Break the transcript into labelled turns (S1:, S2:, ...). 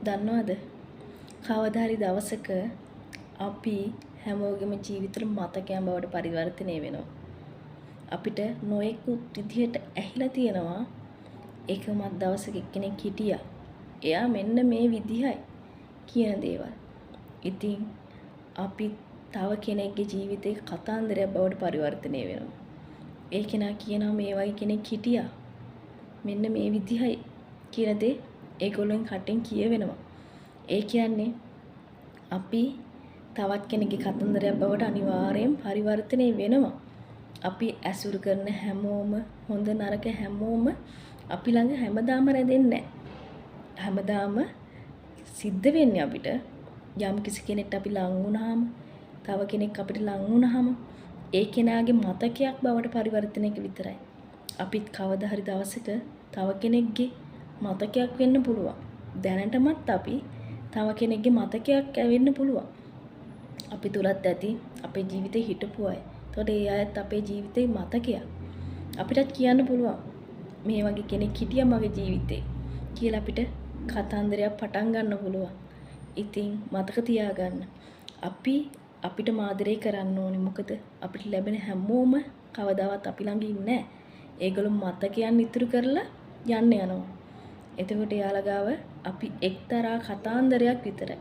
S1: දන්නවද? කවදා හරි දවසක අපි හැමෝගෙම ජීවිතවල මතකයන් බවට පරිවර්තනය වෙනවා. අපිට නොයෙකුත් විදිහට ඇහිලා තියෙනවා එකමත් දවසක එක්කෙනෙක් හිටියා. එයා මෙන්න මේ විදිහයි කියන දේවල්. ඉතින් අපි තව කෙනෙක්ගේ ජීවිතේ කතාන්දරයක් බවට පරිවර්තනය වෙනවා. ඒ කෙනා කියනවා මේ වගේ කෙනෙක් හිටියා. මෙන්න මේ විදිහයි කියන දේ ඒගොල්ලන් කටින් කියවෙනවා. ඒ කියන්නේ අපි තවත් කෙනෙක්ගේ කතන්දරයක් බවට අනිවාර්යෙන් පරිවර්තනය වෙනවා. අපි ඇසුරු කරන හැමෝම හොඳ නරක හැමෝම අපි ළඟ හැමදාම රැඳෙන්නේ නැහැ. හැමදාම සිද්ධ වෙන්නේ අපිට යම් කිසි කෙනෙක්ට අපි ලං වුණාම, තව කෙනෙක් අපිට ලං වුණාම ඒ කෙනාගේ මතකයක් බවට පරිවර්තනයක විතරයි. අපිත් කවදා හරි දවසක තව කෙනෙක්ගේ මතකයක් වෙන්න පුළුවන්. දැනටමත් අපි තව කෙනෙක්ගේ මතකයක් වෙන්න පුළුවන්. අපි තුලත් ඇති අපේ ජීවිතේ හිටපු අය. ඒතකොට ඒ අයත් අපේ ජීවිතේ මතකයක්. අපිටත් කියන්න පුළුවන් මේ වගේ කෙනෙක් හිටියා මගේ ජීවිතේ කියලා අපිට කතන්දරයක් පටන් ගන්න පුළුවන්. ඉතින් මතක තියාගන්න. අපි අපිට මාදරේ කරන්න ඕනේ. මොකද අපිට ලැබෙන හැමෝම කවදාවත් අපි ළඟ ඉන්නේ නැහැ. ඒගොල්ලෝ මතකයන් ඉතුරු කරලා යන්න යනවා. එතකොට යාළගාව අපි එක්තරා කතාන්දරයක් විතරයි.